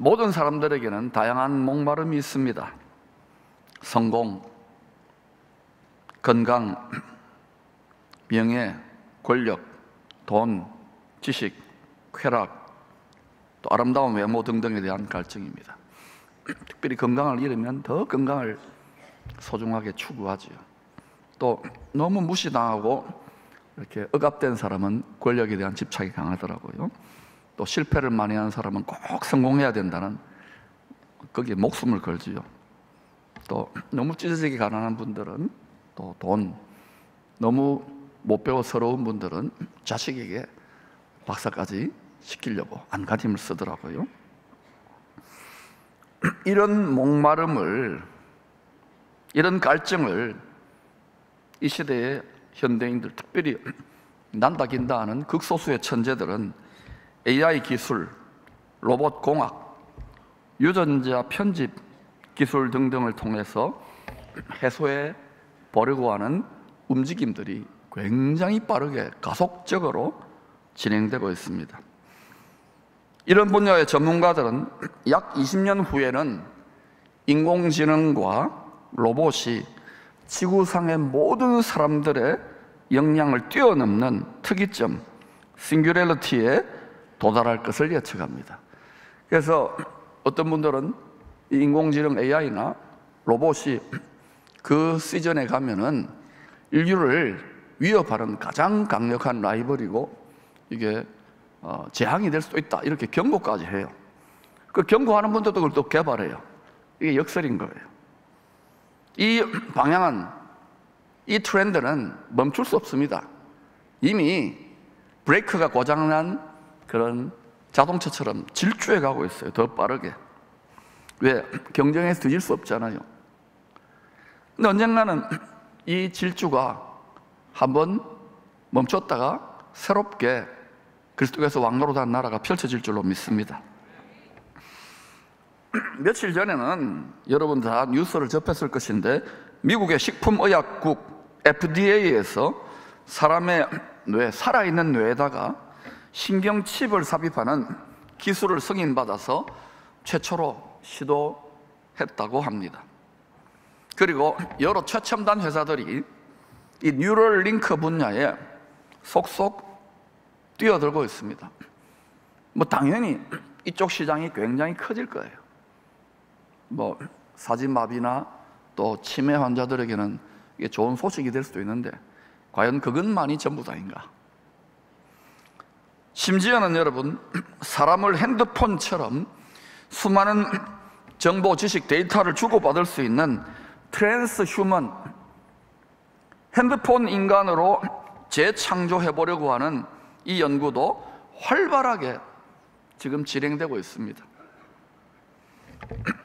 모든 사람들에게는 다양한 목마름이 있습니다. 성공, 건강, 명예, 권력, 돈, 지식, 쾌락, 또 아름다운 외모 등등에 대한 갈증입니다. 특별히 건강을 잃으면 더 건강을 소중하게 추구하지요. 또 너무 무시당하고 이렇게 억압된 사람은 권력에 대한 집착이 강하더라고요. 또 실패를 많이 하는 사람은 꼭 성공해야 된다는 거기에 목숨을 걸지요. 또 너무 찢어지게 가난한 분들은 또 돈, 너무 못 배워 서러운 분들은 자식에게 박사까지 시키려고 안간힘을 쓰더라고요. 이런 목마름을, 이런 갈증을 이 시대의 현대인들, 특별히 난다긴다 하는 극소수의 천재들은 AI 기술, 로봇 공학, 유전자 편집 기술 등등을 통해서 해소해 보려고 하는 움직임들이 굉장히 빠르게 가속적으로 진행되고 있습니다. 이런 분야의 전문가들은 약 20년 후에는 인공지능과 로봇이 지구상의 모든 사람들의 역량을 뛰어넘는 특이점, 싱귤레리티에 도달할 것을 예측합니다. 그래서 어떤 분들은 이 인공지능 AI나 로봇이 그 시즌에 가면은 인류를 위협하는 가장 강력한 라이벌이고 이게 재앙이 될 수도 있다, 이렇게 경고까지 해요. 그 경고하는 분들도 그걸 또 개발해요. 이게 역설인 거예요. 이 방향은, 이 트렌드는 멈출 수 없습니다. 이미 브레이크가 고장난 그런 자동차처럼 질주해 가고 있어요. 더 빠르게. 왜? 경쟁에서 뒤질 수 없잖아요. 근데 언젠가는 이 질주가 한번 멈췄다가 새롭게 그리스도께서 왕노릇한 나라가 펼쳐질 줄로 믿습니다. 며칠 전에는 여러분 다 뉴스를 접했을 것인데 미국의 식품의약국 FDA에서 사람의 뇌, 살아있는 뇌에다가 신경칩을 삽입하는 기술을 승인받아서 최초로 시도했다고 합니다. 그리고 여러 최첨단 회사들이 이 뉴럴링크 분야에 속속 뛰어들고 있습니다. 뭐 당연히 이쪽 시장이 굉장히 커질 거예요. 뭐 사지마비나 또 치매 환자들에게는 이게 좋은 소식이 될 수도 있는데 과연 그것만이 전부 다인가? 심지어는 여러분, 사람을 핸드폰처럼 수많은 정보, 지식, 데이터를 주고받을 수 있는 트랜스휴먼, 핸드폰 인간으로 재창조해 보려고 하는 이 연구도 활발하게 지금 진행되고 있습니다.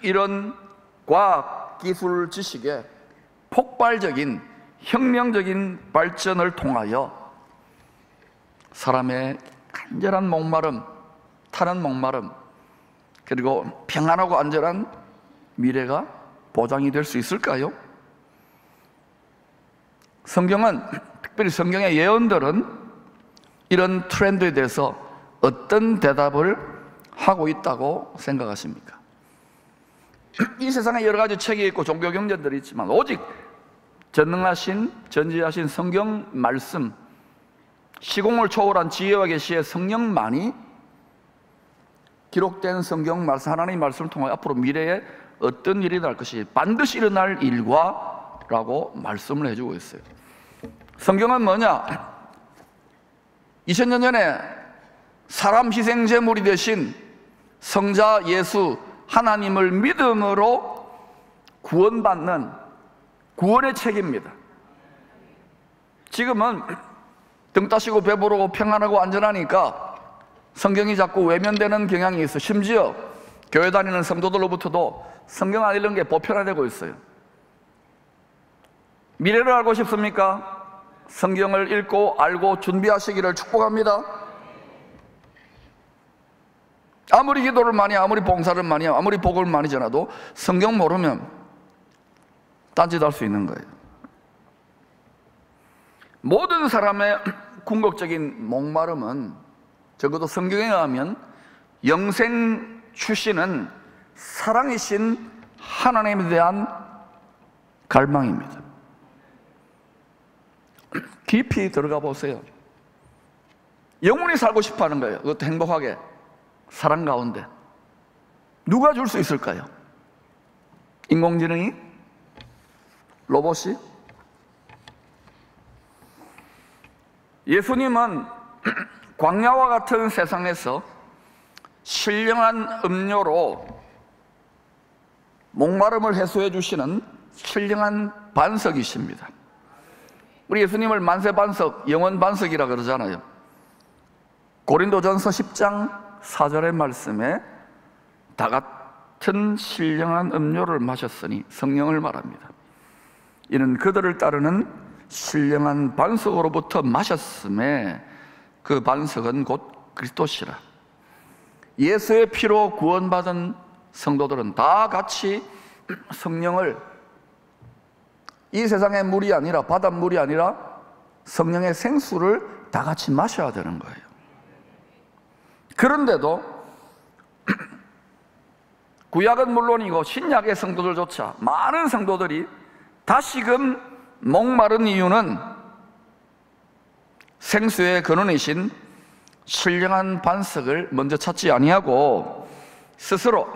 이런 과학, 기술, 지식의 폭발적인, 혁명적인 발전을 통하여 사람의 간절한 목마름, 타는 목마름, 그리고 평안하고 안전한 미래가 보장이 될 수 있을까요? 성경은, 특별히 성경의 예언들은 이런 트렌드에 대해서 어떤 대답을 하고 있다고 생각하십니까? 이 세상에 여러 가지 책이 있고 종교 경전들이 있지만 오직 전능하신, 전지하신 성경 말씀, 시공을 초월한 지혜와 계시의 성령만이 기록된 성경 말씀, 하나님의 말씀을 통해 앞으로 미래에 어떤 일이 날 것이 반드시 일어날 일과 라고 말씀을 해주고 있어요. 성경은 뭐냐? 2000년 전에 사람 희생 제물이 되신 성자 예수 하나님을 믿음으로 구원받는 구원의 책입니다. 지금은 등 따시고 배부르고 평안하고 안전하니까 성경이 자꾸 외면되는 경향이 있어. 심지어 교회 다니는 성도들로부터도 성경 안 읽는 게 보편화되고 있어요. 미래를 알고 싶습니까? 성경을 읽고 알고 준비하시기를 축복합니다. 아무리 기도를 많이 하고 아무리 봉사를 많이 하고 아무리 복을 많이 전해도 성경 모르면 딴짓할 수 있는 거예요. 모든 사람의 궁극적인 목마름은 적어도 성경에 의하면 영생 주시는 사랑이신 하나님에 대한 갈망입니다. 깊이 들어가 보세요. 영원히 살고 싶어 하는 거예요. 그것도 행복하게, 사랑 가운데. 누가 줄 수 있을까요? 인공지능이? 로봇이? 예수님은 광야와 같은 세상에서 신령한 음료로 목마름을 해소해 주시는 신령한 반석이십니다. 우리 예수님을 만세반석, 영원반석이라 그러잖아요. 고린도전서 10장 4절의 말씀에 다 같은 신령한 음료를 마셨으니 성령을 말합니다. 이는 그들을 따르는 신령한 반석으로부터 마셨음에 그 반석은 곧 그리스도시라. 예수의 피로 구원받은 성도들은 다 같이 성령을, 이 세상의 물이 아니라, 바닷물이 아니라 성령의 생수를 다 같이 마셔야 되는 거예요. 그런데도 구약은 물론이고 신약의 성도들조차, 많은 성도들이 다시금 목마른 이유는 생수의 근원이신 신령한 반석을 먼저 찾지 아니하고 스스로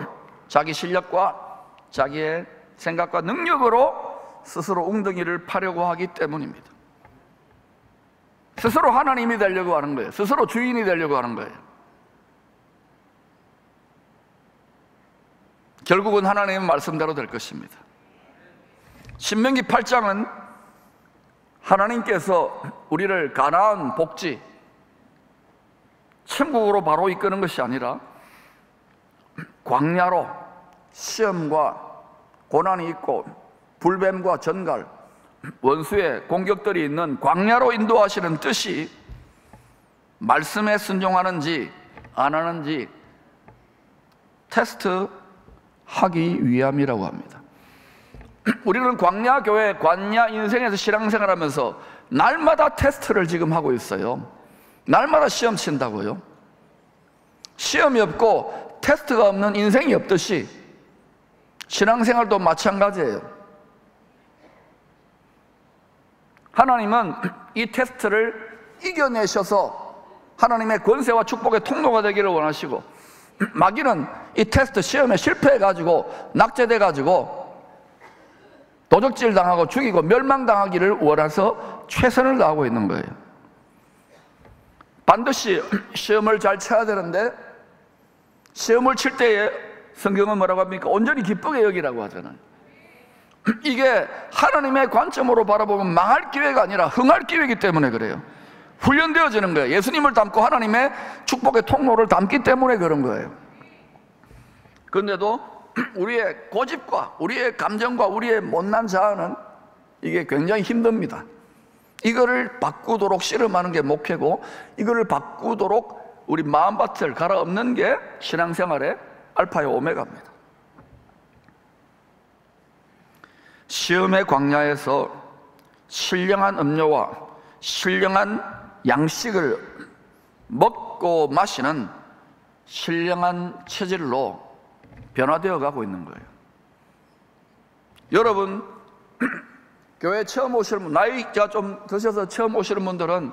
자기 실력과 자기의 생각과 능력으로 스스로 웅덩이를 파려고 하기 때문입니다. 스스로 하나님이 되려고 하는 거예요. 스스로 주인이 되려고 하는 거예요. 결국은 하나님의 말씀대로 될 것입니다. 신명기 8장은 하나님께서 우리를 가나안 복지, 천국으로 바로 이끄는 것이 아니라 광야로 시험과 고난이 있고 불뱀과 전갈, 원수의 공격들이 있는 광야로 인도하시는 뜻이 말씀에 순종하는지 안 하는지 테스트하기 위함이라고 합니다. 우리는 광야 교회, 광야 인생에서 신앙생활하면서 날마다 테스트를 지금 하고 있어요. 날마다 시험 친다고요. 시험이 없고 테스트가 없는 인생이 없듯이 신앙생활도 마찬가지예요. 하나님은 이 테스트를 이겨내셔서 하나님의 권세와 축복의 통로가 되기를 원하시고, 마귀는 이 테스트 시험에 실패해가지고 낙제돼가지고 도적질 당하고 죽이고 멸망당하기를 원해서 최선을 다하고 있는 거예요. 반드시 시험을 잘 쳐야 되는데, 시험을 칠 때에 성경은 뭐라고 합니까? 온전히 기쁘게 여기라고 하잖아요. 이게 하나님의 관점으로 바라보면 망할 기회가 아니라 흥할 기회이기 때문에 그래요. 훈련되어지는 거예요. 예수님을 닮고 하나님의 축복의 통로를 닮기 때문에 그런 거예요. 그런데도 우리의 고집과 우리의 감정과 우리의 못난 자아는 이게 굉장히 힘듭니다. 이거를 바꾸도록 씨름하는 게 목회고, 이거를 바꾸도록 우리 마음밭을 갈아엎는 게 신앙생활의 알파요 오메가입니다. 시험의 광야에서 신령한 음료와 신령한 양식을 먹고 마시는 신령한 체질로 변화되어 가고 있는 거예요. 여러분, 교회 처음 오시는 분, 나이가 좀 드셔서 처음 오시는 분들은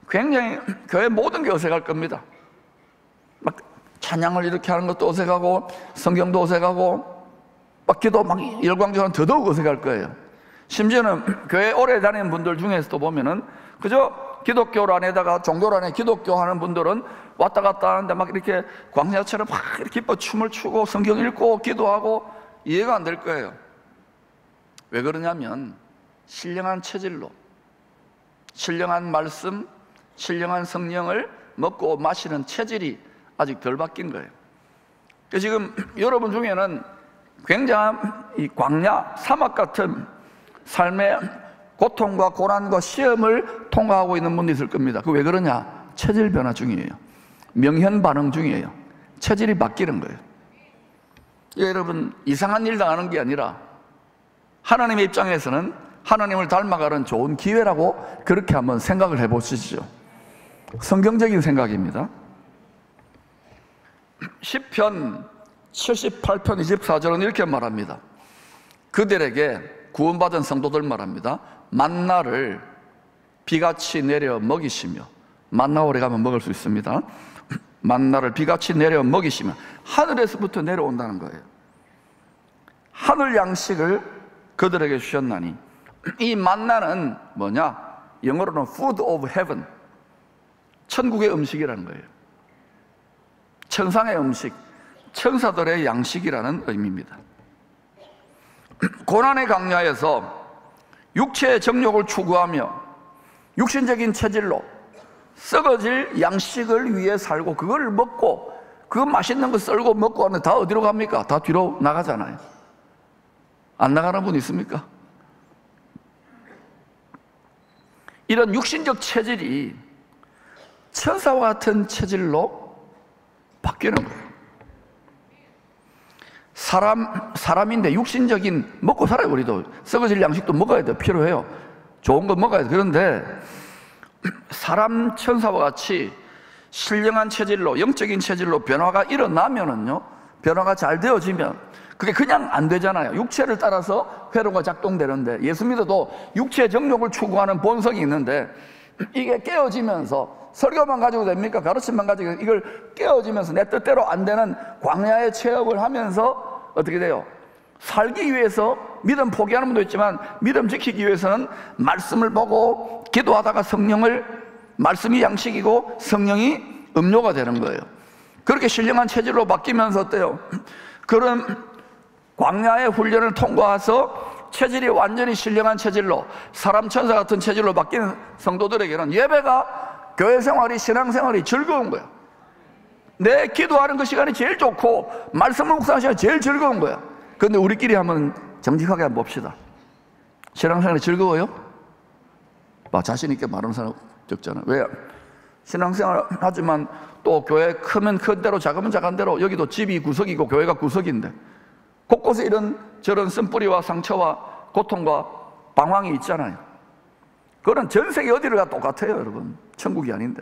굉장히 교회 모든 게 어색할 겁니다. 막 찬양을 이렇게 하는 것도 어색하고 성경도 어색하고 막 기도 막 열광적으로 더더욱 어색할 거예요. 심지어는 교회 오래 다니는 분들 중에서도 보면은 그저 기독교 안에다가 종교 안에 기독교 하는 분들은 왔다 갔다 하는데 막 이렇게 광야처럼 막 이렇게 기뻐 춤을 추고 성경 읽고 기도하고 이해가 안 될 거예요. 왜 그러냐면 신령한 체질로 신령한 말씀, 신령한 성령을 먹고 마시는 체질이 아직 덜 바뀐 거예요. 지금 여러분 중에는 굉장한 이 광야, 사막 같은 삶의 고통과 고난과 시험을 통과하고 있는 분이 있을 겁니다. 그 왜 그러냐? 체질 변화 중이에요. 명현 반응 중이에요. 체질이 바뀌는 거예요. 여러분, 이상한 일 당하는 게 아니라 하나님의 입장에서는 하나님을 닮아가는 좋은 기회라고 그렇게 한번 생각을 해보시죠. 성경적인 생각입니다. 시편 78편 24절은 이렇게 말합니다. 그들에게, 구원받은 성도들 말합니다, 만나를 비같이 내려 먹이시며, 만나 오래 가면 먹을 수 있습니다. 만나를 비같이 내려 먹이시며, 하늘에서부터 내려온다는 거예요. 하늘 양식을 그들에게 주셨나니, 이 만나는 뭐냐? 영어로는 food of heaven, 천국의 음식이라는 거예요. 천상의 음식, 천사들의 양식이라는 의미입니다. 고난의 강야에서 육체의 정욕을 추구하며 육신적인 체질로 썩어질 양식을 위해 살고, 그걸 먹고 그 맛있는 거 썰고 먹고 하면 다 어디로 갑니까? 다 뒤로 나가잖아요. 안 나가는 분 있습니까? 이런 육신적 체질이 천사와 같은 체질로 바뀌는 거예요. 사람인데 육신적인, 먹고 살아요. 우리도 썩어질 양식도 먹어야 돼요. 필요해요. 좋은 거 먹어야 돼요. 그런데 사람 천사와 같이 신령한 체질로, 영적인 체질로 변화가 일어나면은요, 변화가 잘 되어지면 그게 그냥 안 되잖아요. 육체를 따라서 회로가 작동되는데, 예수 믿어도 육체의 정욕을 추구하는 본성이 있는데, 이게 깨어지면서 설교만 가지고 됩니까? 가르침만 가지고, 이걸 깨어지면서 내 뜻대로 안 되는 광야의 체험을 하면서 어떻게 돼요? 살기 위해서 믿음 포기하는 분도 있지만, 믿음 지키기 위해서는 말씀을 보고 기도하다가 말씀이 양식이고 성령이 음료가 되는 거예요. 그렇게 신령한 체질로 바뀌면서 어때요? 그런 광야의 훈련을 통과해서 체질이 완전히 신령한 체질로, 사람 천사 같은 체질로 바뀌는 성도들에게는 예배가, 교회 생활이, 신앙 생활이 즐거운 거야. 내 기도하는 그 시간이 제일 좋고 말씀을 묵상하는 시간이 제일 즐거운 거야. 그런데 우리끼리 한번 정직하게 한번 봅시다. 신앙 생활이 즐거워요? 자신 있게 말하는 사람 적잖아. 왜? 신앙 생활 하지만 또 교회 크면 큰 대로, 작으면 작은 대로, 여기도 집이 구석이고 교회가 구석인데 곳곳에 이런 저런 쓴뿌리와 상처와 고통과 방황이 있잖아요. 그거는 전 세계 어디를 가도 똑같아요, 여러분. 천국이 아닌데.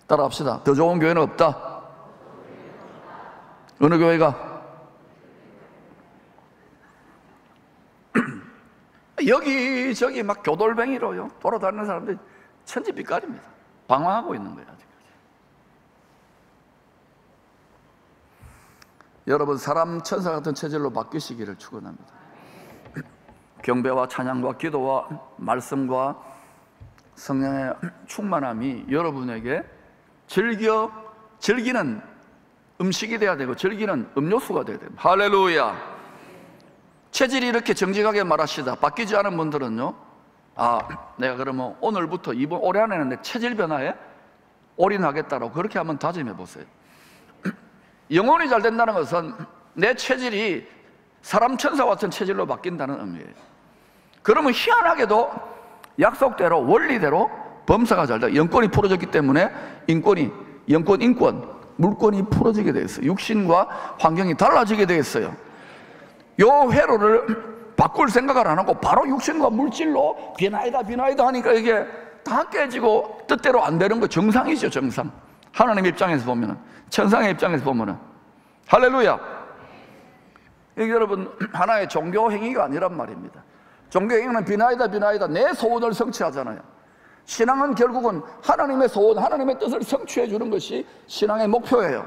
따라합시다. 더 좋은 교회는 없다. 어느 교회가? 여기저기 막 교돌뱅이로요 돌아다니는 사람들이 천지빛깔입니다. 방황하고 있는 거예요, 아직까지. 여러분, 사람 천사 같은 체질로 바뀌시기를 축원합니다. 경배와 찬양과 기도와 말씀과 성령의 충만함이 여러분에게 즐기는 음식이 돼야 되고, 즐기는 음료수가 돼야 됩니다. 할렐루야. 체질이 이렇게 정직하게 말하시다 바뀌지 않은 분들은요, 내가 그러면 오늘부터 이번 올해 안에는 내 체질 변화에 올인하겠다라고 그렇게 한번 다짐해 보세요. 영혼이 잘 된다는 것은 내 체질이 사람 천사와 같은 체질로 바뀐다는 의미예요. 그러면 희한하게도 약속대로, 원리대로 범사가 잘 돼. 영권이 풀어졌기 때문에 인권, 물권이 풀어지게 돼 있어요. 육신과 환경이 달라지게 돼 있어요. 요 회로를 바꿀 생각을 안 하고 바로 육신과 물질로 비나이다 하니까 이게 다 깨지고 뜻대로 안 되는 거 정상이죠, 정상. 하나님 입장에서 보면은, 천상의 입장에서 보면은. 할렐루야. 이게 여러분 하나의 종교 행위가 아니란 말입니다. 종교 행위는 비나이다 내 소원을 성취하잖아요. 신앙은 결국은 하나님의 소원, 하나님의 뜻을 성취해 주는 것이 신앙의 목표예요.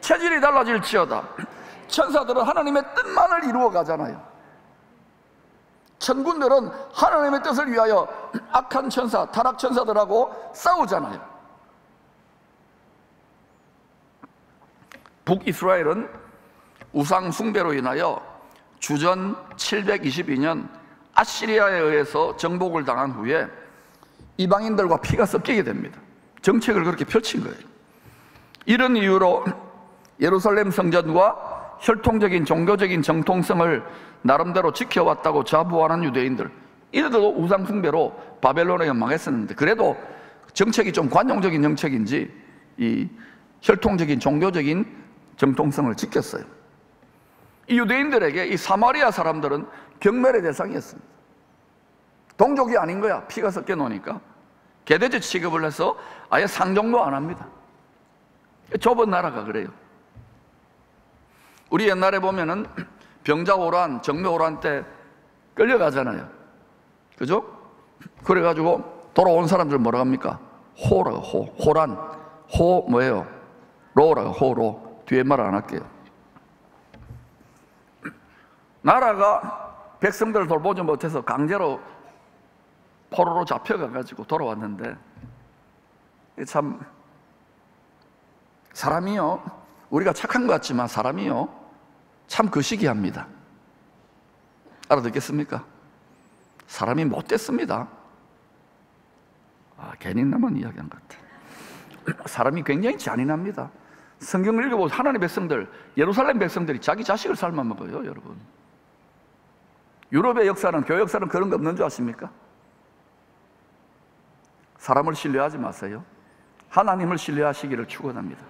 체질이 달라질지어다 천사들은 하나님의 뜻만을 이루어 가잖아요. 천군들은 하나님의 뜻을 위하여 악한 천사, 타락 천사들하고 싸우잖아요. 북이스라엘은 우상 숭배로 인하여 주전 722년 아시리아에 의해서 정복을 당한 후에 이방인들과 피가 섞이게 됩니다. 정책을 그렇게 펼친 거예요. 이런 이유로 예루살렘 성전과 혈통적인 종교적인 정통성을 나름대로 지켜왔다고 자부하는 유대인들, 이들도 우상 숭배로 바벨론에 망했었는데, 그래도 정책이 좀 관용적인 정책인지 이 혈통적인 종교적인 정통성을 지켰어요. 이 유대인들에게 이 사마리아 사람들은 경멸의 대상이었습니다. 동족이 아닌 거야. 피가 섞여 놓으니까 계대적 취급을 해서 아예 상종도 안 합니다. 좁은 나라가 그래요. 우리 옛날에 보면은 병자호란, 정묘호란 때 끌려가잖아요. 그죠? 그래가지고 돌아온 사람들 뭐라고 합니까? 호라고, 호란. 호 뭐예요? 로라고, 호로. 뒤에 말 안 할게요. 나라가 백성들을 돌보지 못해서 강제로 포로로 잡혀가가지고 돌아왔는데, 참 사람이요, 우리가 착한 것 같지만 사람이요 참 거시기합니다. 알아듣겠습니까? 사람이 못됐습니다. 괜히 나만 이야기한 것 같아. 사람이 굉장히 잔인합니다. 성경을 읽어보면 하나님의 백성들, 예루살렘 백성들이 자기 자식을 삶아먹어요, 여러분. 유럽의 역사는, 교회 역사는 그런 거 없는 줄 아십니까? 사람을 신뢰하지 마세요. 하나님을 신뢰하시기를 축원합니다.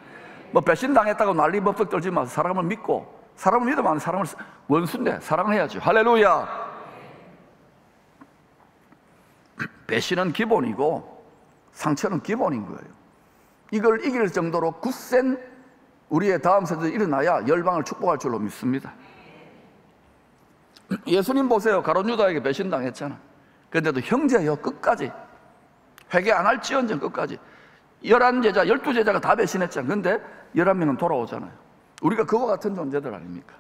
뭐 배신당했다고 난리 법석 떨지 마세요. 사람을 믿고, 사람을 믿으면 사람을, 원수인데 사랑을 해야죠. 할렐루야. 배신은 기본이고 상처는 기본인 거예요. 이걸 이길 정도로 굳센 우리의 다음 세대들이 일어나야 열방을 축복할 줄로 믿습니다. 예수님 보세요. 가룟 유다에게 배신당했잖아. 그런데도 형제여 끝까지 회개 안 할지언정 끝까지. 11제자, 12제자가 다 배신했잖아. 근데 11명은 돌아오잖아요. 우리가 그와 같은 존재들 아닙니까?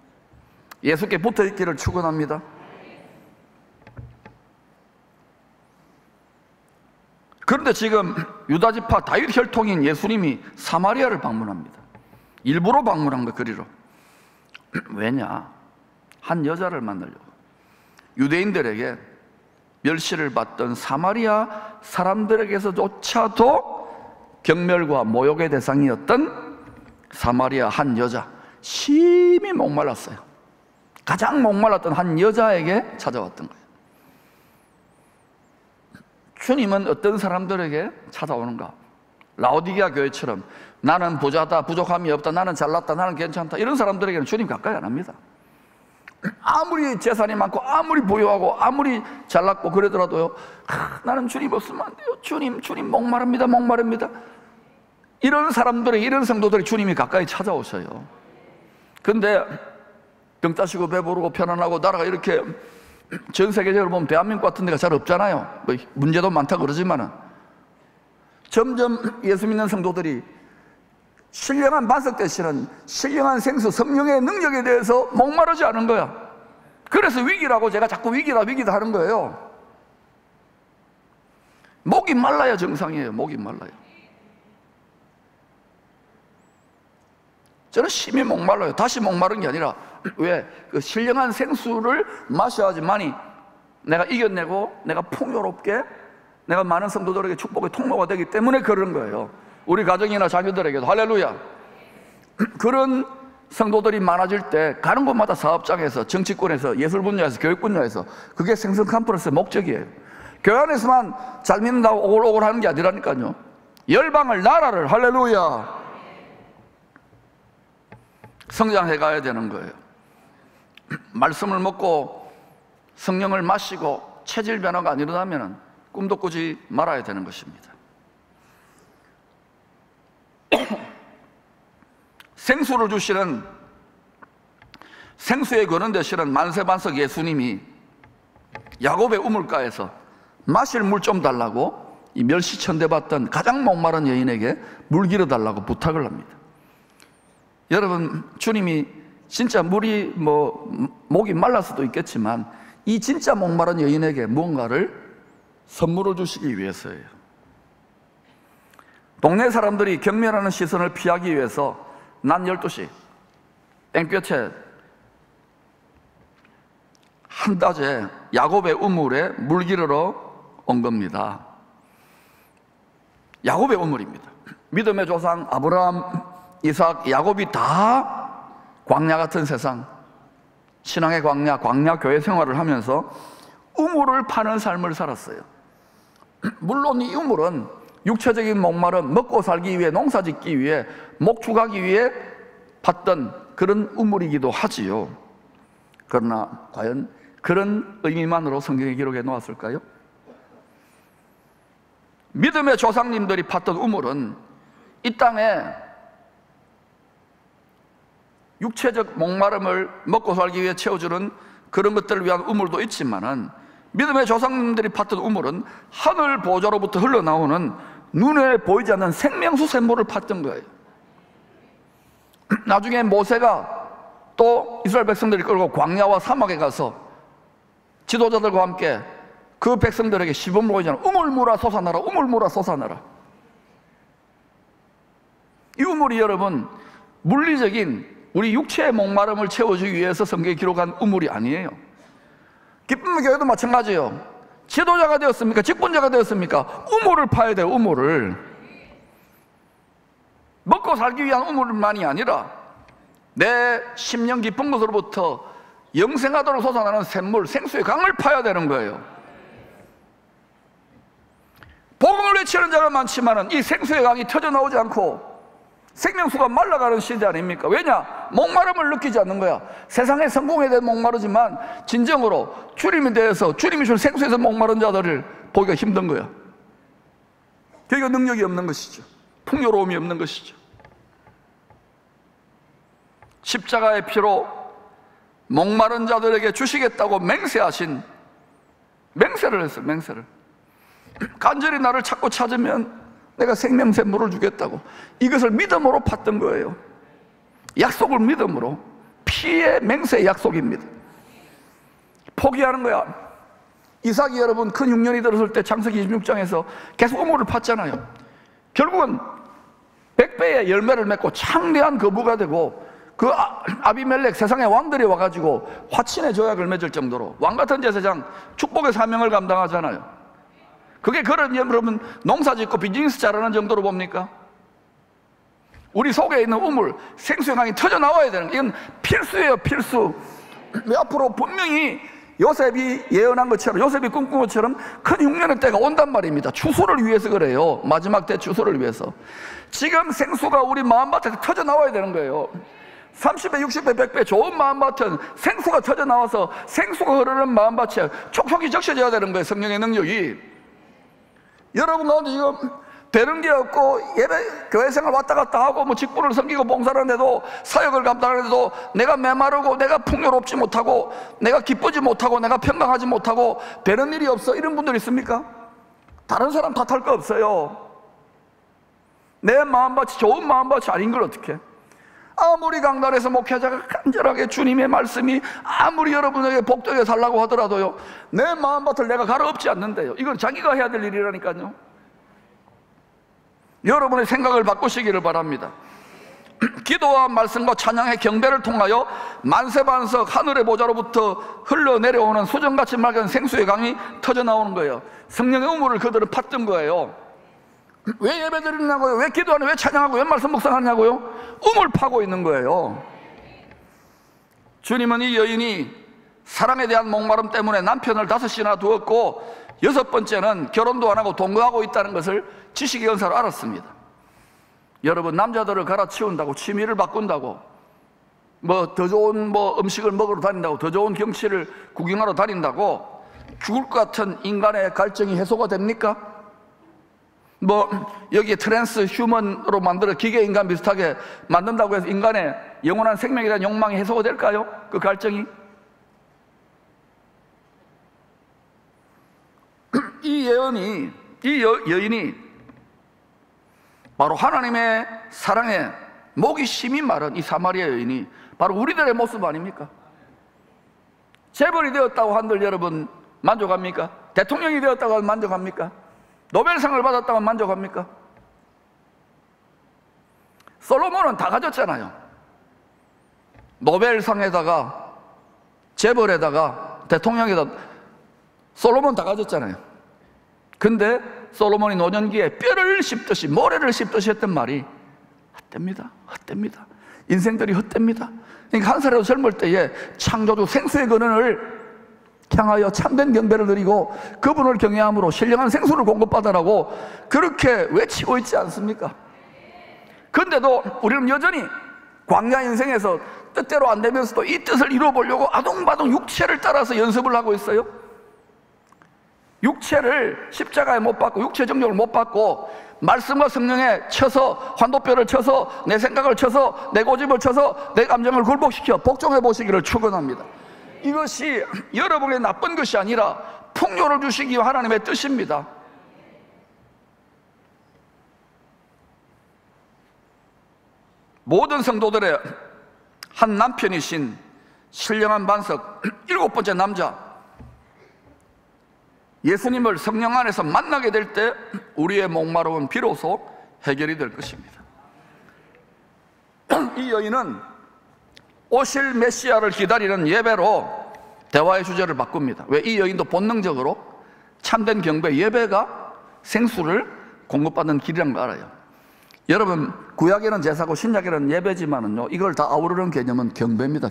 예수께 붙어있기를 축원합니다. 그런데 지금 유다지파 다윗 혈통인 예수님이 사마리아를 방문합니다. 일부러 방문한 거 그리로. 왜냐? 한 여자를 만나려고. 유대인들에게 멸시를 받던 사마리아 사람들에게서조차도 경멸과 모욕의 대상이었던 사마리아 한 여자, 심히 목말랐어요. 가장 목말랐던 한 여자에게 찾아왔던 거예요. 주님은 어떤 사람들에게 찾아오는가? 라오디게아 교회처럼 나는 부자다, 부족함이 없다, 나는 잘났다, 나는 괜찮다, 이런 사람들에게는 주님 가까이 안 합니다. 아무리 재산이 많고 아무리 부유하고 아무리 잘났고 그러더라도요, 나는 주님 없으면 안 돼요. 주님 목마릅니다, 목마릅니다. 이런 사람들이, 이런 성도들이 주님이 가까이 찾아오셔요. 근데 등 따시고 배부르고 편안하고 나라가 이렇게 전 세계적으로 보면 대한민국 같은 데가 잘 없잖아요. 뭐 문제도 많다 그러지만은 점점 예수 믿는 성도들이 신령한 반석 되시는 신령한 생수 성령의 능력에 대해서 목마르지 않은 거야. 그래서 위기라고 제가 자꾸 위기다 하는 거예요. 목이 말라야 정상이에요. 목이 말라요. 저는 심히 목말라요. 다시 목마른 게 아니라, 왜? 그 신령한 생수를 마셔야지만이 내가 이겨내고 내가 풍요롭게 내가 많은 성도들에게 축복의 통로가 되기 때문에 그런 거예요. 우리 가정이나 자녀들에게도. 할렐루야. 그런 성도들이 많아질 때 가는 곳마다 사업장에서, 정치권에서, 예술 분야에서, 교육 분야에서, 그게 생성 컨퍼런스의 목적이에요. 교회 안에서만 잘 믿는다고 오글오글 하는 게 아니라니까요. 열방을, 나라를, 할렐루야, 성장해 가야 되는 거예요. 말씀을 먹고 성령을 마시고 체질 변화가 안 일어나면 꿈도 꾸지 말아야 되는 것입니다. 생수를 주시는, 생수의 근원 되시는 만세반석 예수님이 야곱의 우물가에서 마실 물 좀 달라고 이 멸시천대 받던 가장 목마른 여인에게 물 길어 달라고 부탁을 합니다. 여러분, 주님이 진짜 물이 목이 말랄 수도 있겠지만 이 진짜 목마른 여인에게 무언가를 선물을 주시기 위해서예요. 동네 사람들이 경멸하는 시선을 피하기 위해서 낮 12시 땡볕에 한낮에 야곱의 우물에 물 기르러 온 겁니다. 야곱의 우물입니다. 믿음의 조상 아브라함, 이삭, 야곱이 다 광야 같은 세상, 신앙의 광야 교회 생활을 하면서 우물을 파는 삶을 살았어요. 물론 이 우물은 육체적인 목마름, 먹고 살기 위해, 농사 짓기 위해, 목축하기 위해 팠던 그런 우물이기도 하지요. 그러나 과연 그런 의미만으로 성경에 기록해 놓았을까요? 믿음의 조상님들이 팠던 우물은 이 땅에 육체적 목마름을 먹고 살기 위해 채워주는 그런 것들을 위한 우물도 있지만은, 믿음의 조상님들이 팠던 우물은 하늘 보좌로부터 흘러나오는 눈에 보이지 않는 생명수 샘물을 팠던 거예요. 나중에 모세가 또 이스라엘 백성들이 끌고 광야와 사막에 가서 지도자들과 함께 그 백성들에게 시범을 보이잖아요. 우물물아 솟아나라, 우물물아 솟아나라. 이 우물이 여러분, 물리적인 우리 육체의 목마름을 채워주기 위해서 성경에 기록한 우물이 아니에요. 기쁨의 교회도 마찬가지예요. 지도자가 되었습니까? 직분자가 되었습니까? 우물을 파야 돼요. 우물을. 먹고 살기 위한 우물만이 아니라 내 심령 깊은 곳으로부터 영생하도록 솟아나는 샘물, 생수의 강을 파야 되는 거예요. 복음을 외치는 자가 많지만 이 생수의 강이 터져나오지 않고 생명수가 말라가는 시대 아닙니까? 왜냐? 목마름을 느끼지 않는 거야. 세상의 성공에 대해 목마르지만 진정으로 주님에 대해서, 주님이 줄 생수에서 목마른 자들을 보기가 힘든 거야. 그러니까 능력이 없는 것이죠. 풍요로움이 없는 것이죠. 십자가의 피로 목마른 자들에게 주시겠다고 맹세하신, 맹세를 했어요. 맹세를. 간절히 나를 찾고 찾으면 내가 생명샘 물을 주겠다고. 이것을 믿음으로 팠던 거예요. 약속을 믿음으로. 피의 맹세의 약속입니다. 포기하는 거야. 이삭이 여러분 큰 흉년이 들었을 때 창세기 26장에서 계속 우물을 팠잖아요. 결국은 100배의 열매를 맺고 창대한 거부가 되고, 그 아비멜렉 세상의 왕들이 와가지고 화친의 조약을 맺을 정도로 왕같은 제사장, 축복의 사명을 감당하잖아요. 그게 그런, 여러분 농사 짓고 비즈니스 잘하는 정도로 봅니까? 우리 속에 있는 우물, 생수의 강이 터져 나와야 되는, 이건 필수예요. 필수. 앞으로 분명히 요셉이 예언한 것처럼, 요셉이 꿈꾼 것처럼 큰 흉년의 때가 온단 말입니다. 추수를 위해서 그래요. 마지막 때 추수를 위해서. 지금 생수가 우리 마음밭에서 터져 나와야 되는 거예요. 30배, 60배, 100배 좋은 마음밭은 생수가 터져 나와서 생수가 흐르는 마음밭에 촉촉이 적셔져야 되는 거예요. 성령의 능력이. 여러분 가운데 지금 되는 게 없고 예배, 교회 생활 왔다 갔다 하고 뭐 직분을 섬기고 봉사를 하는데도, 사역을 감당하는데도 내가 메마르고 내가 풍요롭지 못하고 내가 기쁘지 못하고 내가 평강하지 못하고 되는 일이 없어, 이런 분들 있습니까? 다른 사람 탓할 거 없어요. 내 마음밭이 좋은 마음밭이 아닌 걸 어떻게? 아무리 강단에서 목회자가 간절하게 주님의 말씀이 아무리 여러분에게 복되게 살라고 하더라도요, 내 마음밭을 내가 갈아엎지 않는데요. 이건 자기가 해야 될 일이라니까요. 여러분의 생각을 바꾸시기를 바랍니다. 기도와 말씀과 찬양의 경배를 통하여 만세반석 하늘의 보좌로부터 흘러내려오는 수정같이 맑은 생수의 강이 터져나오는 거예요. 성령의 우물을 그들은 팠던 거예요. 왜 예배드리냐고요? 왜 기도하냐? 왜 찬양하고? 왜 말씀 묵상하냐고요? 우물 파고 있는 거예요. 주님은 이 여인이 사랑에 대한 목마름 때문에 남편을 5이나 두었고 6번째는 결혼도 안 하고 동거하고 있다는 것을 지식의 연사로 알았습니다. 여러분, 남자들을 갈아치운다고, 취미를 바꾼다고, 뭐 더 좋은 음식을 먹으러 다닌다고, 더 좋은 경치를 구경하러 다닌다고 죽을 것 같은 인간의 갈증이 해소가 됩니까? 뭐 여기에 트랜스 휴먼으로 만들어 기계 인간 비슷하게 만든다고 해서 인간의 영원한 생명에 대한 욕망이 해소가 될까요? 그 갈증이? 이 예언이, 이 여인이 바로 하나님의 사랑에 목이 심이 마른 이 사마리아 여인이 바로 우리들의 모습 아닙니까? 재벌이 되었다고 한들 여러분 만족합니까? 대통령이 되었다고 만족합니까? 노벨상을 받았다고 만족합니까? 솔로몬은 다 가졌잖아요. 노벨상에다가 재벌에다가 대통령에다 솔로몬 다 가졌잖아요. 근데 솔로몬이 노년기에 뼈를 씹듯이, 모래를 씹듯이 했던 말이 헛됩니다. 헛됩니다. 인생들이 헛됩니다. 그러니까 한 살이라도 젊을 때에 창조주 생수의 근원을 향하여 참된 경배를 드리고 그분을 경외함으로 신령한 생수를 공급받으라고 그렇게 외치고 있지 않습니까? 근데도 우리는 여전히 광야 인생에서 뜻대로 안 되면서도 이 뜻을 이루어보려고 아동바동 육체를 따라서 연습을 하고 있어요. 육체를 십자가에 못 받고, 육체 정욕을 못 받고 말씀과 성령에 쳐서, 환도뼈를 쳐서, 내 생각을 쳐서, 내 고집을 쳐서 내 감정을 굴복시켜 복종해 보시기를 축원합니다. 이것이 여러분의 나쁜 것이 아니라 풍요를 주시기 위한 하나님의 뜻입니다. 모든 성도들의 한 남편이신 신령한 반석 7번째 남자 예수님을 성령 안에서 만나게 될 때 우리의 목마름은 비로소 해결이 될 것입니다. 이 여인은 오실 메시아를 기다리는 예배로 대화의 주제를 바꿉니다. 왜? 이 여인도 본능적으로 참된 경배, 예배가 생수를 공급받는 길이란 걸 알아요. 여러분, 구약에는 제사고 신약에는 예배지만은요, 이걸 다 아우르는 개념은 경배입니다.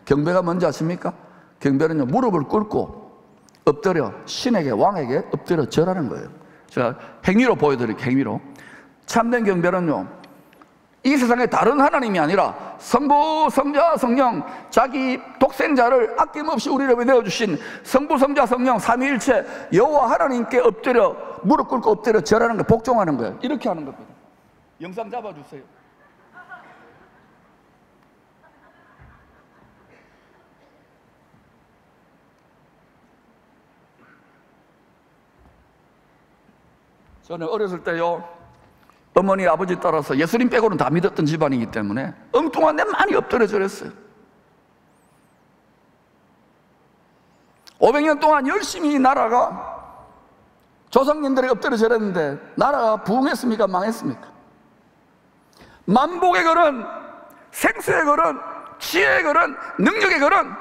경배가 뭔지 아십니까? 경배는요, 무릎을 꿇고 엎드려 신에게, 왕에게 엎드려 절하는 거예요. 제가 행위로 보여드릴게요. 행위로. 참된 경배는요, 이 세상에 다른 하나님이 아니라 성부, 성자, 성령, 자기 독생자를 아낌없이 우리를 위해 내어주신 성부, 성자, 성령 삼위일체 여호와 하나님께 엎드려 무릎 꿇고 엎드려 절하는 거, 복종하는 거예요. 이렇게 하는 겁니다. 영상 잡아주세요. 저는 어렸을 때요, 어머니 아버지 따라서 예수님 빼고는 다 믿었던 집안이기 때문에 엉뚱한 데 많이 엎드려 절했어요. 500년 동안 열심히 나라가 조상님들이 엎드려 절했는데 나라가 부흥했습니까? 망했습니까? 만복의 걸은, 생수의 걸은, 지혜의 걸은, 능력의 걸은,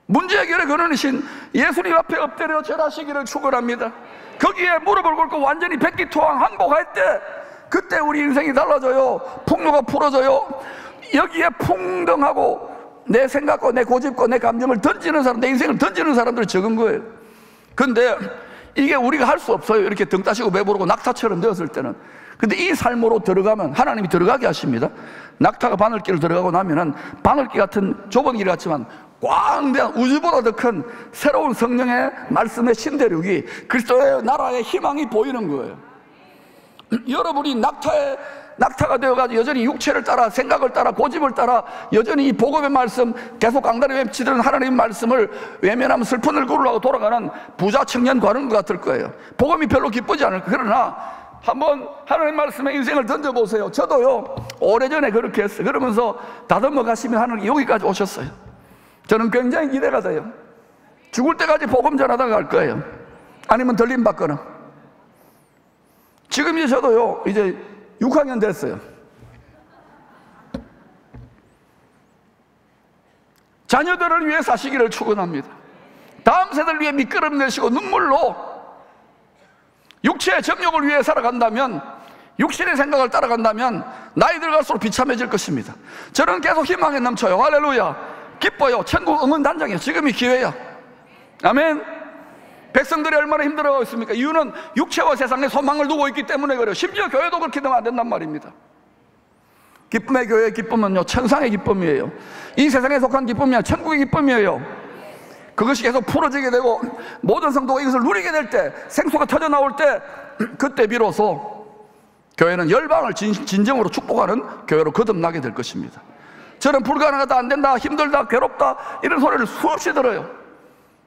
문제 해결의 걸음이신 예수님 앞에 엎드려 절하시기를 축원합니다. 거기에 무릎을 꿇고 완전히 백기토항 항복할 때 그때 우리 인생이 달라져요. 풍요가 풀어져요. 여기에 풍덩하고 내 생각과 내 고집과 내 감정을 던지는 사람, 내 인생을 던지는 사람들이 적은 거예요. 근데 이게 우리가 할 수 없어요. 이렇게 등 따시고 배부르고 낙타처럼 되었을 때는. 근데 이 삶으로 들어가면 하나님이 들어가게 하십니다. 낙타가 바늘길을 들어가고 나면은 바늘길 같은 좁은 길 같지만 광대한 우주보다 더 큰 새로운 성령의 말씀의 신대륙이 그리스도의 나라의 희망이 보이는 거예요. 여러분이 낙타가 되어가지고 여전히 육체를 따라, 생각을 따라, 고집을 따라 여전히 이 복음의 말씀 계속 강단에 외치는 하나님의 말씀을 외면하면 슬픈 얼굴을 하고 돌아가는 부자 청년 과는 것 같을 거예요. 복음이 별로 기쁘지 않을 거예요. 그러나 한번 하나님 말씀에 인생을 던져보세요. 저도요, 오래전에 그렇게 했어요. 그러면서 다듬어 가시면 하나님이 여기까지 오셨어요. 저는 굉장히 기대가 돼요. 죽을 때까지 복음 전하다가 갈 거예요. 아니면 들림 받거나. 지금 이제 저도요, 이제 6학년 됐어요. 자녀들을 위해 사시기를 축원합니다. 다음 세대를 위해 밑거름 내시고 눈물로 육체의 정욕을 위해 살아간다면, 육신의 생각을 따라간다면 나이 들어갈수록 비참해질 것입니다. 저는 계속 희망에 넘쳐요. 할렐루야. 기뻐요. 천국 응원단장이에요. 지금이 기회야. 아멘. 백성들이 얼마나 힘들어하고 있습니까? 이유는 육체와 세상에 소망을 두고 있기 때문에 그래요. 심지어 교회도 그렇게 되면 안 된단 말입니다. 기쁨의 교회의 기쁨은요, 천상의 기쁨이에요. 이 세상에 속한 기쁨이 아니라 천국의 기쁨이에요. 그것이 계속 풀어지게 되고 모든 성도가 이것을 누리게 될 때, 생수가 터져 나올 때, 그때 비로소 교회는 열방을 진정으로 축복하는 교회로 거듭나게 될 것입니다. 저는 불가능하다, 안 된다, 힘들다, 괴롭다 이런 소리를 수없이 들어요.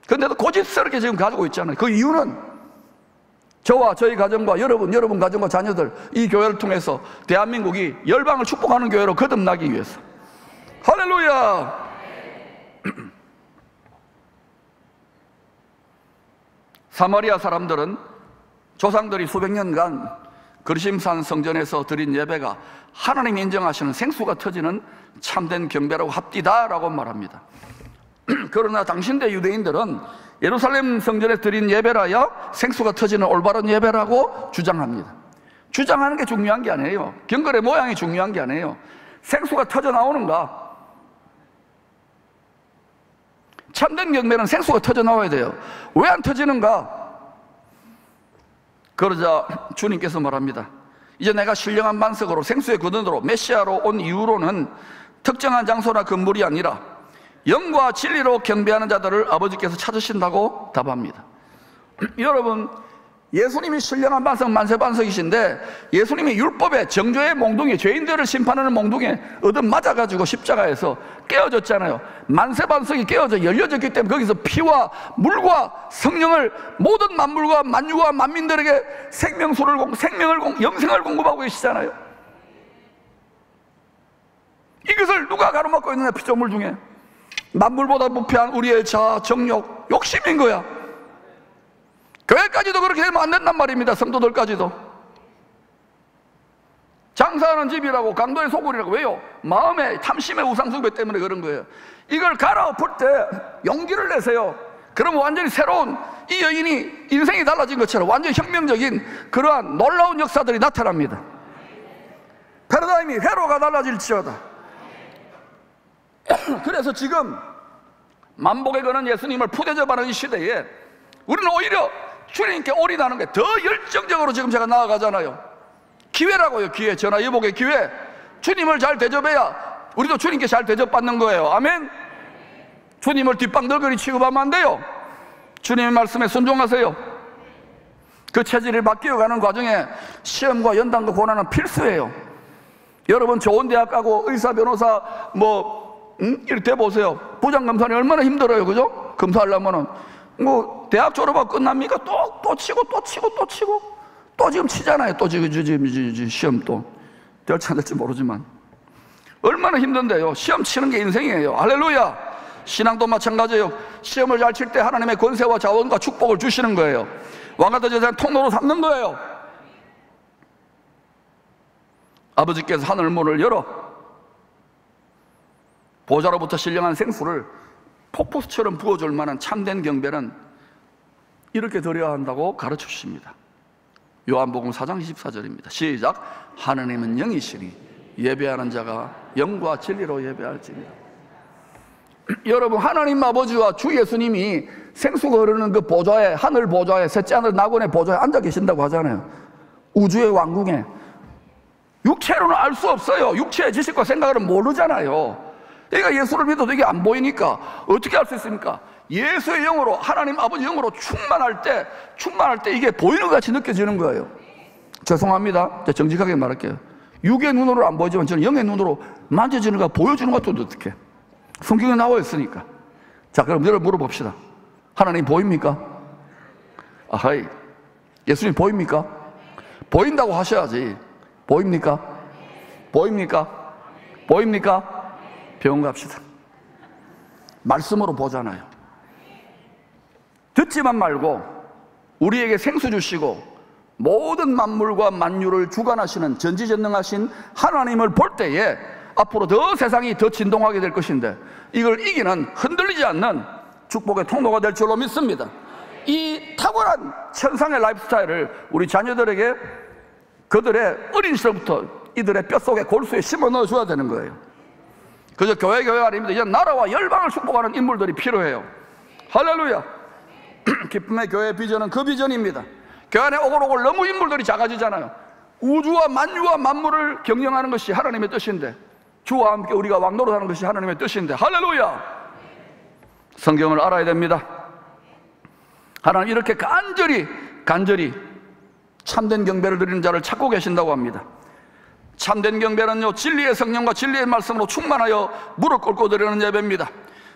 그런데도 고집스럽게 지금 가지고 있잖아요. 그 이유는 저와 저희 가정과 여러분 가정과 자녀들, 이 교회를 통해서 대한민국이 열방을 축복하는 교회로 거듭나기 위해서. 할렐루야. 사마리아 사람들은 조상들이 수백 년간 그리심산 성전에서 드린 예배가 하나님이 인정하시는 생수가 터지는 참된 경배라고 합디다라고 말합니다. 그러나 당신대 유대인들은 예루살렘 성전에 드린 예배라야 생수가 터지는 올바른 예배라고 주장합니다. 주장하는 게 중요한 게 아니에요. 경건의 모양이 중요한 게 아니에요. 생수가 터져 나오는가? 참된 경배는 생수가 터져 나와야 돼요. 왜 안 터지는가? 그러자 주님께서 말합니다. 이제 내가 신령한 반석으로, 생수의 근원으로, 메시아로 온 이후로는 특정한 장소나 건물이 아니라 영과 진리로 경배하는 자들을 아버지께서 찾으신다고 답합니다. 여러분, 예수님이 신령한 반석 만세반석이신데 예수님이 율법의 정죄의 몽둥이, 죄인들을 심판하는 몽둥이에 얻어맞아가지고 십자가에서 깨어졌잖아요. 만세반석이 깨어져 열려졌기 때문에 거기서 피와 물과 성령을 모든 만물과 만유와 만민들에게 영생을 공급하고 계시잖아요. 이것을 누가 가로막고 있느냐? 피조물 중에 만물보다 부패한 우리의 자아, 정욕, 욕심인 거야. 교회까지도 그렇게 되면 안 된단 말입니다. 성도들까지도. 장사하는 집이라고, 강도의 소굴이라고. 왜요? 마음의 탐심의 우상숭배 때문에 그런 거예요. 이걸 갈아엎을 때 용기를 내세요. 그러면 완전히 새로운, 이 여인이 인생이 달라진 것처럼 완전히 혁명적인 그러한 놀라운 역사들이 나타납니다. 패러다임이 회로가 달라질지어다. 그래서 지금 만복에 거는 예수님을 푸대접하는 이 시대에 우리는 오히려 주님께 올인하는 게 더 열정적으로 지금 제가 나아가잖아요. 기회라고요. 기회. 전화위복의 기회. 주님을 잘 대접해야 우리도 주님께 잘 대접받는 거예요. 아멘. 주님을 뒷방들거리 취급하면 안 돼요. 주님의 말씀에 순종하세요. 그 체질을 바뀌어가는 과정에 시험과 연단과 고난은 필수예요. 여러분 좋은 대학 가고 의사, 변호사 이렇게 보세요. 부장검사는 얼마나 힘들어요. 그죠? 검사하려면은 대학 졸업하고 끝납니까? 또 치고 또 지금 치잖아요. 또 지금 시험 또 될지 안 될지 모르지만 얼마나 힘든데요. 시험 치는 게 인생이에요. 할렐루야. 신앙도 마찬가지예요. 시험을 잘 칠 때 하나님의 권세와 자원과 축복을 주시는 거예요. 왕같은 제사장 통로로 삼는 거예요. 아버지께서 하늘 문을 열어 보좌로부터 신령한 생수를 폭포수처럼 부어줄 만한 참된 경배는 이렇게 드려야 한다고 가르쳐 주십니다. 요한복음 4장 24절입니다. 시작. 하나님은 영이시니 예배하는 자가 영과 진리로 예배할지니라. 여러분, 하나님 아버지와 주 예수님이 생수가 흐르는 그 보좌에, 하늘 보좌에, 셋째 하늘 낙원의 보좌에 앉아 계신다고 하잖아요. 우주의 왕궁에. 육체로는 알 수 없어요. 육체의 지식과 생각을 모르잖아요. 그러니까 예수를 믿어도 이게 안 보이니까 어떻게 할 수 있습니까? 예수의 영으로, 하나님 아버지 영으로 충만할 때 이게 보이는 것 같이 느껴지는 거예요. 죄송합니다. 제가 정직하게 말할게요. 육의 눈으로 안 보이지만 저는 영의 눈으로 만져지는 거 보여주는 것도 어떻게? 성경에 나와 있으니까. 자, 그럼 여러분 물어봅시다. 하나님 보입니까? 아하이. 예수님 보입니까? 보인다고 하셔야지. 보입니까? 보입니까? 보입니까? 병원 갑시다. 말씀으로 보잖아요. 듣지만 말고 우리에게 생수 주시고 모든 만물과 만유를 주관하시는 전지전능하신 하나님을 볼 때에 앞으로 더 세상이 더 진동하게 될 것인데 이걸 이기는 흔들리지 않는 축복의 통로가 될 줄로 믿습니다. 이 탁월한 천상의 라이프 스타일을 우리 자녀들에게 그들의 어린 시절부터 이들의 뼛속에 골수에 심어 넣어줘야 되는 거예요. 그저 교회가 아닙니다. 이제 나라와 열방을 축복하는 인물들이 필요해요. 할렐루야. 기쁨의 교회의 비전은 그 비전입니다. 교회 안에 오글오글 너무 인물들이 작아지잖아요. 우주와 만유와 만물을 경영하는 것이 하나님의 뜻인데, 주와 함께 우리가 왕노릇하는 것이 하나님의 뜻인데, 할렐루야. 성경을 알아야 됩니다. 하나님 이렇게 간절히 참된 경배를 드리는 자를 찾고 계신다고 합니다. 참된 경배는요, 진리의 성령과 진리의 말씀으로 충만하여 무릎 꿇고 드리는 예배입니다.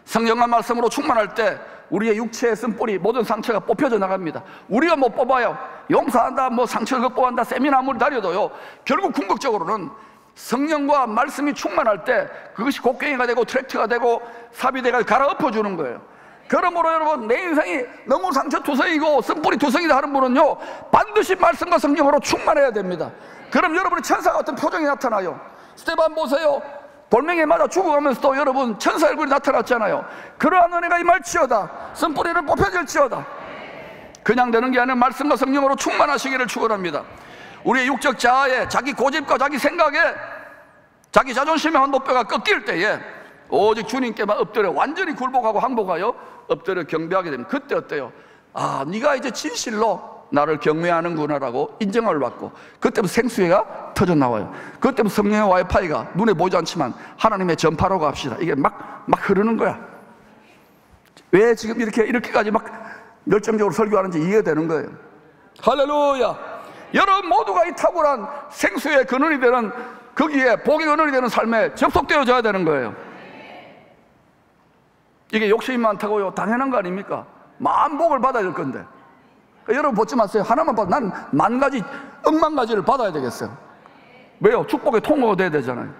성령과 말씀으로 충만할 때 우리의 육체의 쓴뿌리, 모든 상처가 뽑혀져 나갑니다. 우리가 못 뽑아요. 용서한다, 상처를 극복한다, 세미나 아무리 다려도요, 결국 궁극적으로는 성령과 말씀이 충만할 때 그것이 곡괭이가 되고 트랙트가 되고 삽이 갈아엎어주는 거예요. 그러므로 여러분, 내 인생이 너무 상처투성이고 쓴뿌리 투성이다 하는 분은요, 반드시 말씀과 성령으로 충만해야 됩니다. 그럼 여러분의 천사 같은 표정이 나타나요. 스테반 보세요. 돌멩이에 맞아 죽어가면서도 여러분 천사 얼굴이 나타났잖아요. 그러한 은혜가 임할지어다. 쓴뿌리를 뽑혀질지어다. 그냥 되는 게 아니라 말씀과 성령으로 충만하시기를 축원합니다. 우리의 육적 자아에, 자기 고집과 자기 생각에, 자기 자존심의 한도뼈가 꺾일 때에 오직 주님께만 엎드려 완전히 굴복하고 항복하여 엎드려 경배하게 되면 그때 어때요? 아, 네가 이제 진실로 나를 경외하는구나라고 인정을 받고, 그때부터 생수회가 터져 나와요. 그때부터 성령의 와이파이가 눈에 보이지 않지만 하나님의 전파라고 합시다. 이게 막 흐르는 거야. 왜 지금 이렇게까지 막 열정적으로 설교하는지 이해가 되는 거예요. 할렐루야. 여러분 모두가 이 탁월한 생수의 근원이 되는, 거기에 복의 근원이 되는 삶에 접속되어져야 되는 거예요. 이게 욕심이 많다고요? 당연한 거 아닙니까? 만복을 받아야 될 건데. 그러니까 여러분 보지 마세요. 하나만 봐도 난 10,000가지, 10,000,000가지를 받아야 되겠어요. 왜요? 축복의 통로가 돼야 되잖아요.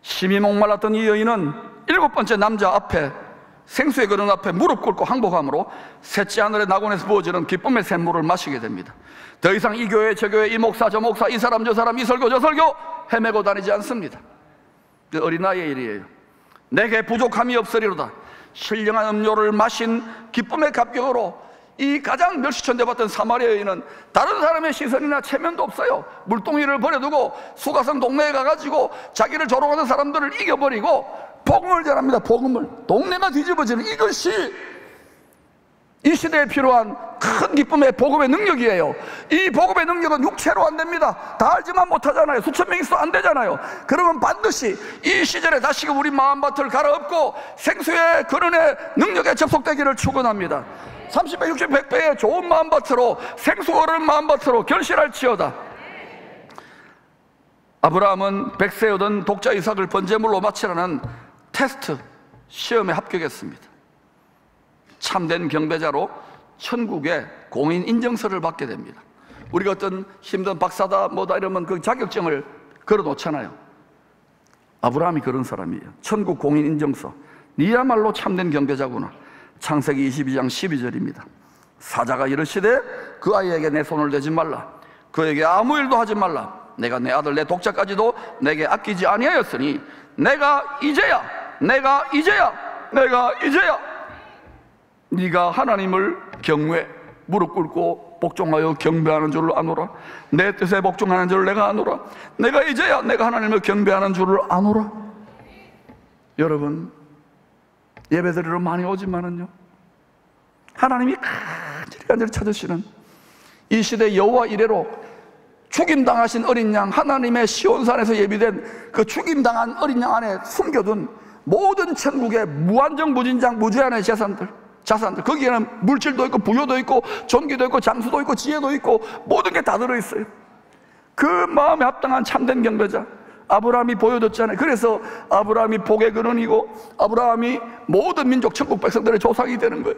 심히 목말랐던 이 여인은 7번째 남자 앞에, 생수의 근원 앞에 무릎 꿇고 항복함으로 셋째 하늘의 낙원에서 부어지는 기쁨의 샘물을 마시게 됩니다. 더 이상 이 교회 저 교회, 이 목사 저 목사, 이 사람 저 사람, 이 설교 저 설교 헤매고 다니지 않습니다. 그 어린아이의 일이에요. 내게 부족함이 없으리로다. 신령한 음료를 마신 기쁨의 감격으로 이 가장 멸시천대받던 사마리아 여인은 다른 사람의 시선이나 체면도 없어요. 물동이를 버려두고 수가성 동네에 가가지고 자기를 조롱하는 사람들을 이겨버리고 복음을 전합니다. 복음을. 동네가 뒤집어지는 이것이 이 시대에 필요한 큰 기쁨의 복음의 능력이에요. 이 복음의 능력은 육체로 안 됩니다. 다 알지만 못하잖아요. 수천 명 있어 안 되잖아요. 그러면 반드시 이 시절에 다시금 우리 마음밭을 갈아엎고 생수의 근원의 능력에 접속되기를 축원합니다. 30배, 60배, 100배의 좋은 마음밭으로, 생수 흐르는 마음밭으로 결실할지어다. 아브라함은 100세 얻은 독자 이삭을 번제물로 바치라는 테스트 시험에 합격했습니다. 참된 경배자로 천국의 공인 인정서를 받게 됩니다. 우리가 어떤 힘든 박사다 뭐다 이러면 그 자격증을 걸어 놓잖아요. 아브라함이 그런 사람이에요. 천국 공인 인정서. 니야말로 참된 경배자구나. 창세기 22장 12절입니다. 사자가 이르시되 그 아이에게 내 손을 대지 말라. 그에게 아무 일도 하지 말라. 내가 내 아들 내 독자까지도 내게 아끼지 아니하였으니 내가 이제야 네가 하나님을 경외, 무릎 꿇고 복종하여 경배하는 줄을 아노라. 내 뜻에 복종하는 줄을 내가 아노라. 내가 이제야 내가 하나님을 경배하는 줄을 아노라. 여러분 예배드리러 많이 오지만은요, 하나님이 간절히 찾으시는 이 시대 여호와 이래로 죽임당하신 어린 양, 하나님의 시온산에서 예비된 그 죽임당한 어린 양 안에 숨겨둔 모든 천국의 무한정 무진장 무제한의 자산들, 거기에는 물질도 있고 부여도 있고 존귀도 있고 장수도 있고 지혜도 있고 모든 게 다 들어있어요. 그 마음에 합당한 참된 경배자 아브라함이 보여줬잖아요. 그래서 아브라함이 복의 근원이고 아브라함이 모든 민족 천국 백성들의 조상이 되는 거예요.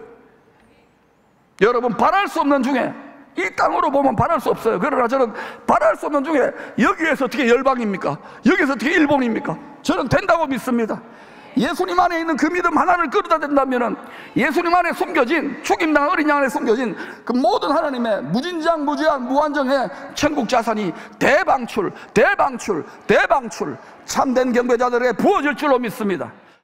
여러분 바랄 수 없는 중에, 이 땅으로 보면 바랄 수 없어요. 그러나 저는 바랄 수 없는 중에 여기에서 어떻게 열방입니까? 여기에서 어떻게 일본입니까? 저는 된다고 믿습니다. 예수님 안에 있는 그 믿음 하나를 끌어다 댄다면 예수님 안에 숨겨진, 죽임당한 어린 양 안에 숨겨진 그 모든 하나님의 무진장 무제한 무한정의 천국 자산이 대방출 참된 경배자들에게 부어질 줄로 믿습니다.